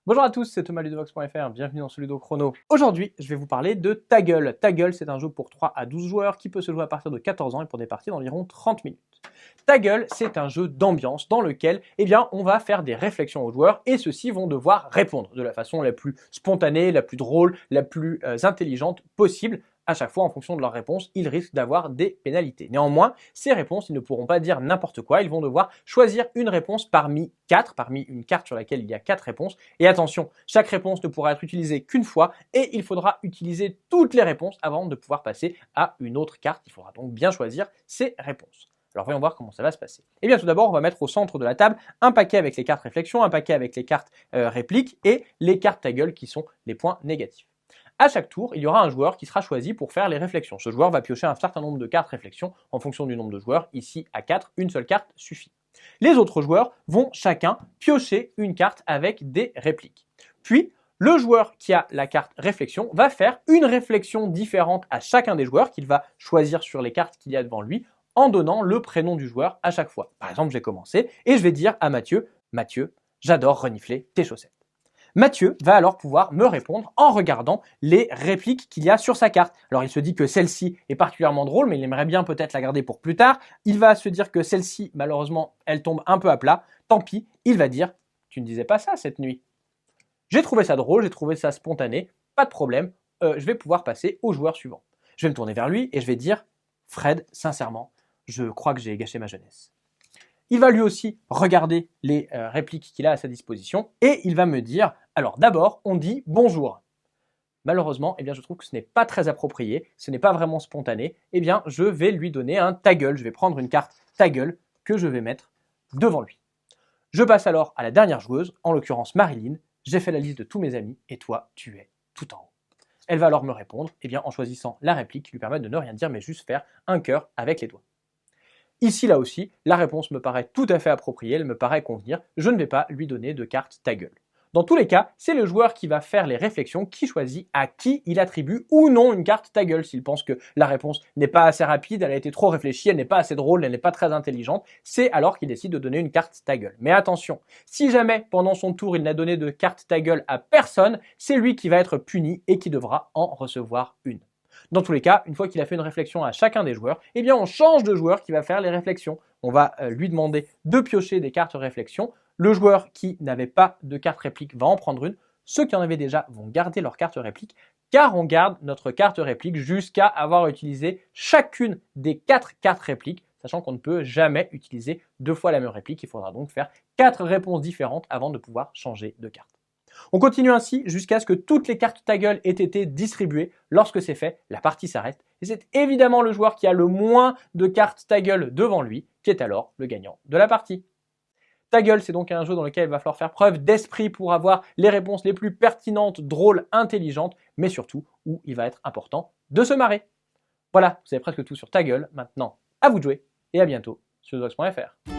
Bonjour à tous, c'est Thomas Ludovox.fr, bienvenue dans ce Ludo Chrono. Aujourd'hui, je vais vous parler de Taggle. Taggle, c'est un jeu pour 3 à 12 joueurs qui peut se jouer à partir de 14 ans et pour des parties d'environ 30 minutes. Taggle, c'est un jeu d'ambiance dans lequel on va faire des réflexions aux joueurs et ceux-ci vont devoir répondre de la façon la plus spontanée, la plus drôle, la plus intelligente possible. À chaque fois, en fonction de leur réponse, ils risquent d'avoir des pénalités. Néanmoins, ces réponses, ils ne pourront pas dire n'importe quoi. Ils vont devoir choisir une réponse parmi 4, parmi une carte sur laquelle il y a 4 réponses. Et attention, chaque réponse ne pourra être utilisée qu'une fois et il faudra utiliser toutes les réponses avant de pouvoir passer à une autre carte. Il faudra donc bien choisir ces réponses. Alors voyons voir comment ça va se passer. Eh bien tout d'abord, on va mettre au centre de la table un paquet avec les cartes réflexion, un paquet avec les cartes répliques et les cartes Taggle qui sont les points négatifs. À chaque tour, il y aura un joueur qui sera choisi pour faire les réflexions. Ce joueur va piocher un certain nombre de cartes réflexion en fonction du nombre de joueurs. Ici, à 4, une seule carte suffit. Les autres joueurs vont chacun piocher une carte avec des répliques. Puis, le joueur qui a la carte réflexion va faire une réflexion différente à chacun des joueurs qu'il va choisir sur les cartes qu'il y a devant lui en donnant le prénom du joueur à chaque fois. Par exemple, je vais commencer et je vais dire à Mathieu, Mathieu, j'adore renifler tes chaussettes. Mathieu va alors pouvoir me répondre en regardant les répliques qu'il y a sur sa carte. Alors il se dit que celle-ci est particulièrement drôle, mais il aimerait bien peut-être la garder pour plus tard. Il va se dire que celle-ci, malheureusement, elle tombe un peu à plat. Tant pis, il va dire « Tu ne disais pas ça cette nuit ». J'ai trouvé ça drôle, j'ai trouvé ça spontané, pas de problème, je vais pouvoir passer au joueur suivant. Je vais me tourner vers lui et je vais dire « Fred, sincèrement, je crois que j'ai gâché ma jeunesse ». Il va lui aussi regarder les répliques qu'il a à sa disposition et il va me dire, alors d'abord, on dit bonjour. Malheureusement, je trouve que ce n'est pas très approprié, ce n'est pas vraiment spontané. Je vais lui donner un Taggle. Je vais prendre une carte Taggle que je vais mettre devant lui. Je passe alors à la dernière joueuse, en l'occurrence Marilyn. J'ai fait la liste de tous mes amis et toi, tu es tout en haut. Elle va alors me répondre en choisissant la réplique qui lui permet de ne rien dire mais juste faire un cœur avec les doigts. Ici, là aussi, la réponse me paraît tout à fait appropriée, elle me paraît convenir, je ne vais pas lui donner de carte Taggle. Dans tous les cas, c'est le joueur qui va faire les réflexions qui choisit à qui il attribue ou non une carte Taggle. S'il pense que la réponse n'est pas assez rapide, elle a été trop réfléchie, elle n'est pas assez drôle, elle n'est pas très intelligente, c'est alors qu'il décide de donner une carte Taggle. Mais attention, si jamais pendant son tour il n'a donné de carte Taggle à personne, c'est lui qui va être puni et qui devra en recevoir une. Dans tous les cas, une fois qu'il a fait une réflexion à chacun des joueurs, on change de joueur qui va faire les réflexions. On va lui demander de piocher des cartes réflexion. Le joueur qui n'avait pas de carte réplique va en prendre une. Ceux qui en avaient déjà vont garder leur carte réplique, car on garde notre carte réplique jusqu'à avoir utilisé chacune des 4 cartes répliques, sachant qu'on ne peut jamais utiliser 2 fois la même réplique. Il faudra donc faire 4 réponses différentes avant de pouvoir changer de carte. On continue ainsi jusqu'à ce que toutes les cartes Taggle aient été distribuées. Lorsque c'est fait, la partie s'arrête et c'est évidemment le joueur qui a le moins de cartes Taggle devant lui qui est alors le gagnant de la partie. Taggle, c'est donc un jeu dans lequel il va falloir faire preuve d'esprit pour avoir les réponses les plus pertinentes, drôles, intelligentes, mais surtout où il va être important de se marrer. Voilà, vous savez presque tout sur Taggle. Maintenant, à vous de jouer et à bientôt sur Ludovox.fr.